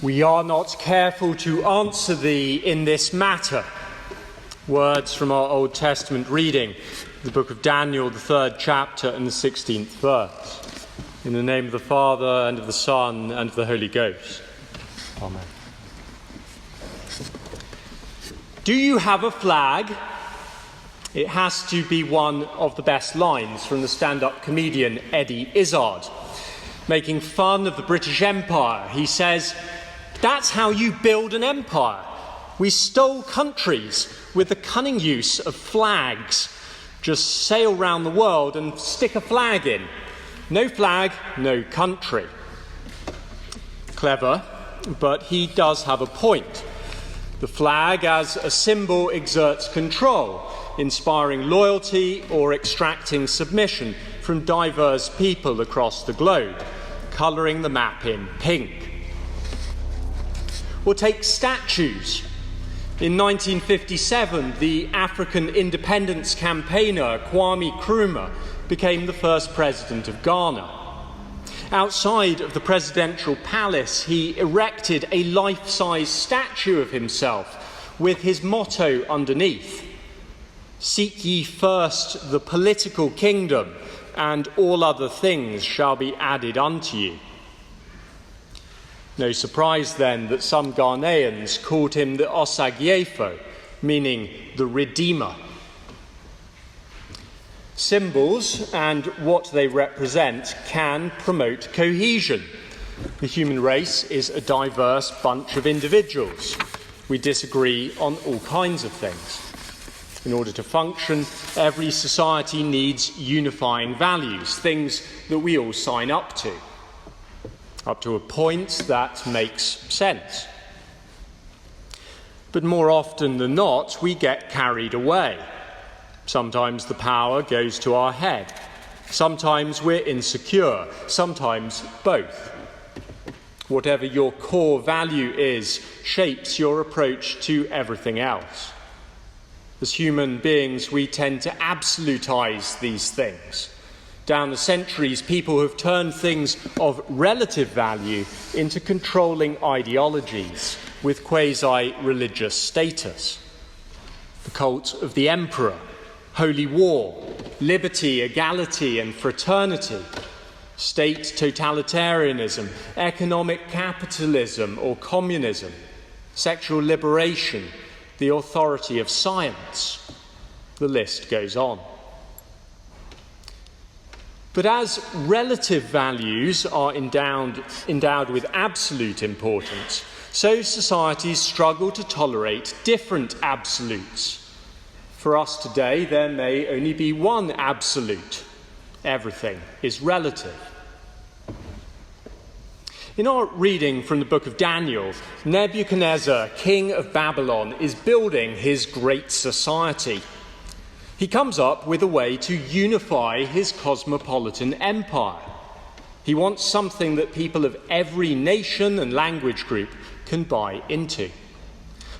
We are not careful to answer thee in this matter. Words from our Old Testament reading, the book of Daniel, the 3rd chapter and the 16th verse. In the name of the Father, and of the Son, and of the Holy Ghost. Amen. Do you have a flag? It has to be one of the best lines from the stand-up comedian Eddie Izzard. Making fun of the British Empire, he says, "That's how you build an empire. We stole countries with the cunning use of flags. Just sail round the world and stick a flag in. No flag, no country." Clever, but he does have a point. The flag as a symbol exerts control, inspiring loyalty or extracting submission from diverse people across the globe, colouring the map in pink. Or take statues. In 1957, the African independence campaigner Kwame Nkrumah became the first president of Ghana. Outside of the presidential palace, he erected a life-size statue of himself with his motto underneath: "Seek ye first the political kingdom, and all other things shall be added unto you." No surprise then that some Ghanaians called him the Osagyefo, meaning the Redeemer. Symbols and what they represent can promote cohesion. The human race is a diverse bunch of individuals. We disagree on all kinds of things. In order to function, every society needs unifying values, things that we all sign up to a point that makes sense. But more often than not, we get carried away. Sometimes the power goes to our head. Sometimes we're insecure. Sometimes both. Whatever your core value is shapes your approach to everything else. As human beings, we tend to absolutize these things. Down the centuries, people have turned things of relative value into controlling ideologies with quasi-religious status. The cult of the emperor, holy war, liberty, equality, and fraternity, state totalitarianism, economic capitalism or communism, sexual liberation, the authority of science. The list goes on. But as relative values are endowed with absolute importance, so societies struggle to tolerate different absolutes. For us today, there may only be one absolute. Everything is relative. In our reading from the book of Daniel, Nebuchadnezzar, king of Babylon, is building his great society. He comes up with a way to unify his cosmopolitan empire. He wants something that people of every nation and language group can buy into.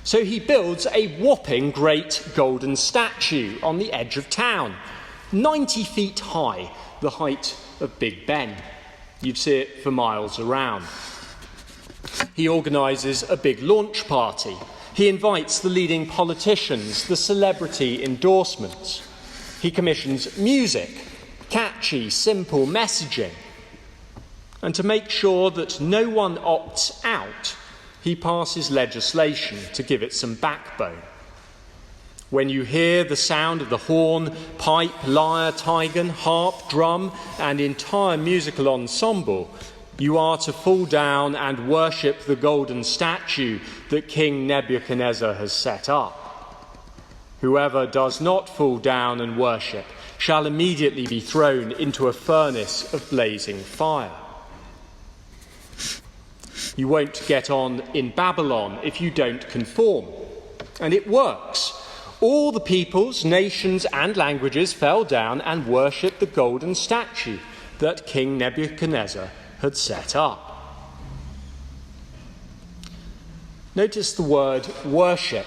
So he builds a whopping great golden statue on the edge of town, 90 feet high, the height of Big Ben. You'd see it for miles around. He organises a big launch party. He invites the leading politicians, the celebrity endorsements. He commissions music, catchy, simple messaging. And to make sure that no one opts out, he passes legislation to give it some backbone. When you hear the sound of the horn, pipe, lyre, tigan, harp, drum, and entire musical ensemble, you are to fall down and worship the golden statue that King Nebuchadnezzar has set up. Whoever does not fall down and worship shall immediately be thrown into a furnace of blazing fire. You won't get on in Babylon if you don't conform. And it works. All the peoples, nations, and languages fell down and worshipped the golden statue that King Nebuchadnezzar had set up. Notice the word worship.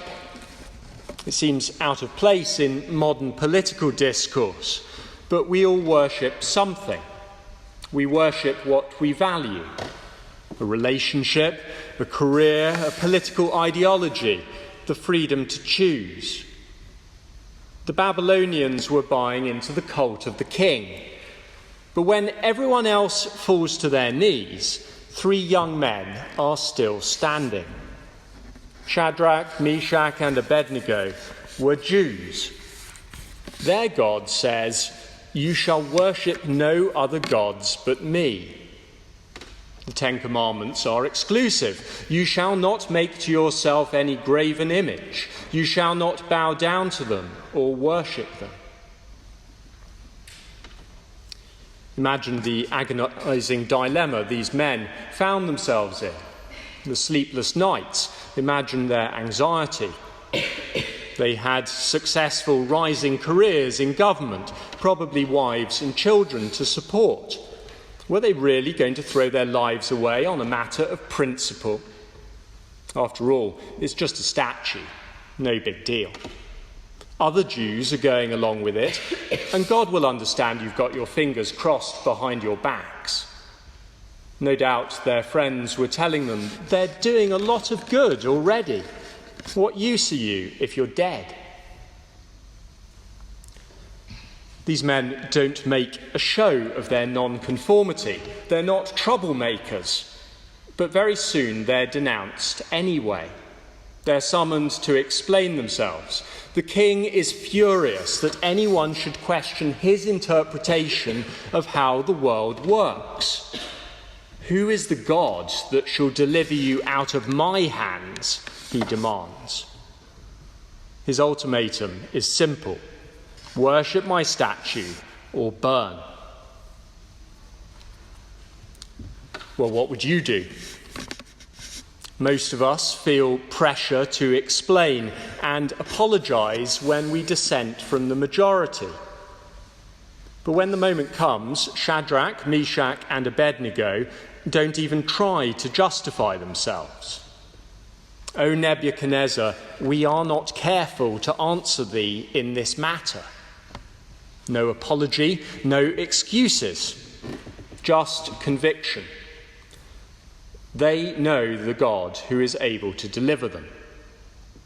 It seems out of place in modern political discourse, but we all worship something. We worship what we value. a relationship, a career, a political ideology, the freedom to choose. The Babylonians were buying into the cult of the king. But when everyone else falls to their knees, 3 young men are still standing. Shadrach, Meshach, and Abednego were Jews. Their God says, "You shall worship no other gods but me." The 10 Commandments are exclusive. You shall not make to yourself any graven image. You shall not bow down to them or worship them. Imagine the agonizing dilemma these men found themselves in. The sleepless nights. Imagine their anxiety. They had successful rising careers in government, probably wives and children to support. Were they really going to throw their lives away on a matter of principle? After all, it's just a statue, no big deal. Other Jews are going along with it, and God will understand you've got your fingers crossed behind your backs. No doubt their friends were telling them they're doing a lot of good already. What use are you if you're dead? These men don't make a show of their non-conformity. They're not troublemakers. But very soon they're denounced anyway. They're summoned to explain themselves. The king is furious that anyone should question his interpretation of how the world works. Who is the God that shall deliver you out of my hands? He demands. His ultimatum is simple. Worship my statue or burn. Well, what would you do? Most of us feel pressure to explain and apologise when we dissent from the majority. But when the moment comes, Shadrach, Meshach, and Abednego don't even try to justify themselves. O Nebuchadnezzar, we are not careful to answer thee in this matter. No apology, no excuses, just conviction. They know the God who is able to deliver them.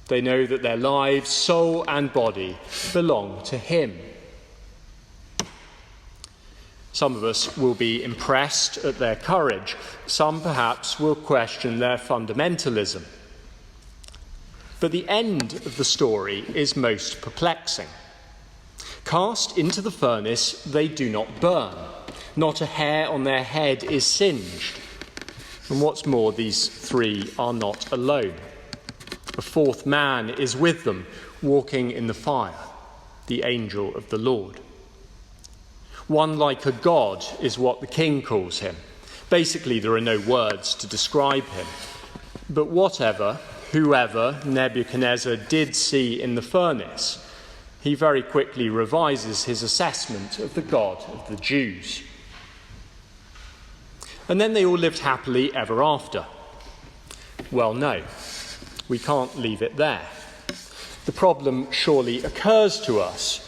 They know that their lives, soul and body belong to him. Some of us will be impressed at their courage. Some perhaps will question their fundamentalism. But the end of the story is most perplexing. Cast into the furnace, they do not burn. Not a hair on their head is singed. And what's more, these 3 are not alone. A 4th man is with them, walking in the fire, the angel of the Lord. One like a god is what the king calls him. Basically, there are no words to describe him. But whoever Nebuchadnezzar did see in the furnace, he very quickly revises his assessment of the God of the Jews. And then they all lived happily ever after. Well, no, we can't leave it there. The problem that surely occurs to us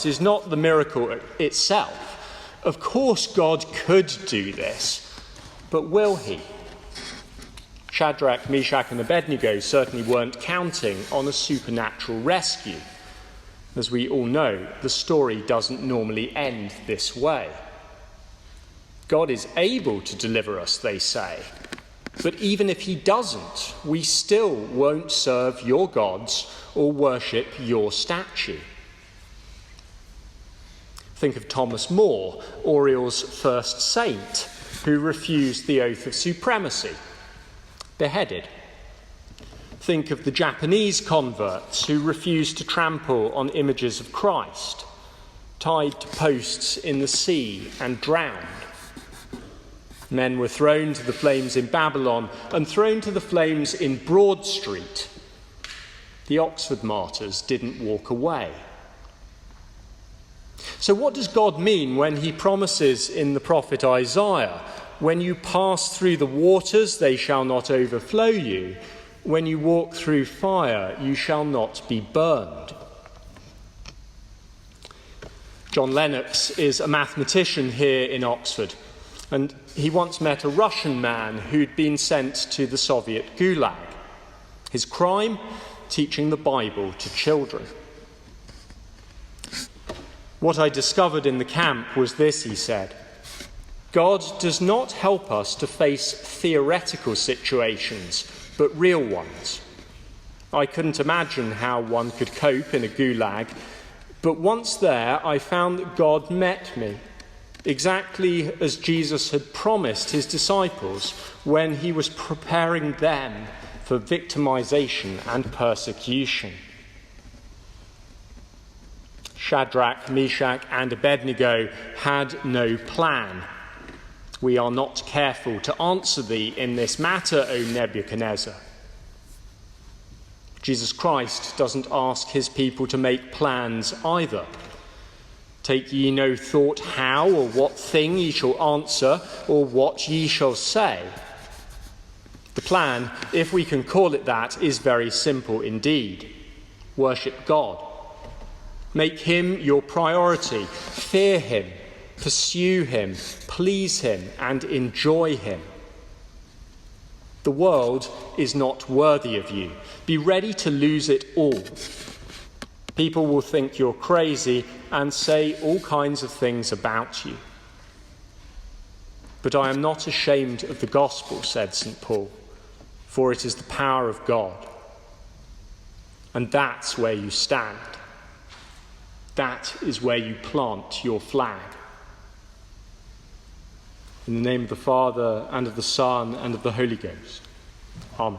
is not the miracle itself. Of course God could do this, but will he? Shadrach, Meshach, and Abednego certainly weren't counting on a supernatural rescue. As we all know, the story doesn't normally end this way. God is able to deliver us, they say. But even if he doesn't, we still won't serve your gods or worship your statue. Think of Thomas More, Oriel's first saint, who refused the oath of supremacy, beheaded. Think of the Japanese converts who refused to trample on images of Christ, tied to posts in the sea and drowned. Men were thrown to the flames in Babylon and thrown to the flames in Broad Street. The Oxford martyrs didn't walk away. So what does God mean when he promises in the prophet Isaiah, "When you pass through the waters, they shall not overflow you. When you walk through fire, you shall not be burned"? John Lennox is a mathematician here in Oxford. And he once met a Russian man who'd been sent to the Soviet Gulag. His crime? Teaching the Bible to children. What I discovered in the camp was this, he said. God does not help us to face theoretical situations, but real ones. I couldn't imagine how one could cope in a gulag, but once there I found that God met me, exactly as Jesus had promised his disciples when he was preparing them for victimization and persecution. Shadrach, Meshach, and Abednego had no plan. We are not careful to answer thee in this matter, O Nebuchadnezzar. Jesus Christ doesn't ask his people to make plans either. Take ye no thought how or what thing ye shall answer, or what ye shall say. The plan, if we can call it that, is very simple indeed. Worship God. Make him your priority. Fear him. Pursue him, please him, and enjoy him. The world is not worthy of you. Be ready to lose it all. People will think you're crazy and say all kinds of things about you. But I am not ashamed of the gospel, said St. Paul, for it is the power of God. And that's where you stand. That is where you plant your flag. In the name of the Father, and of the Son, and of the Holy Ghost. Amen.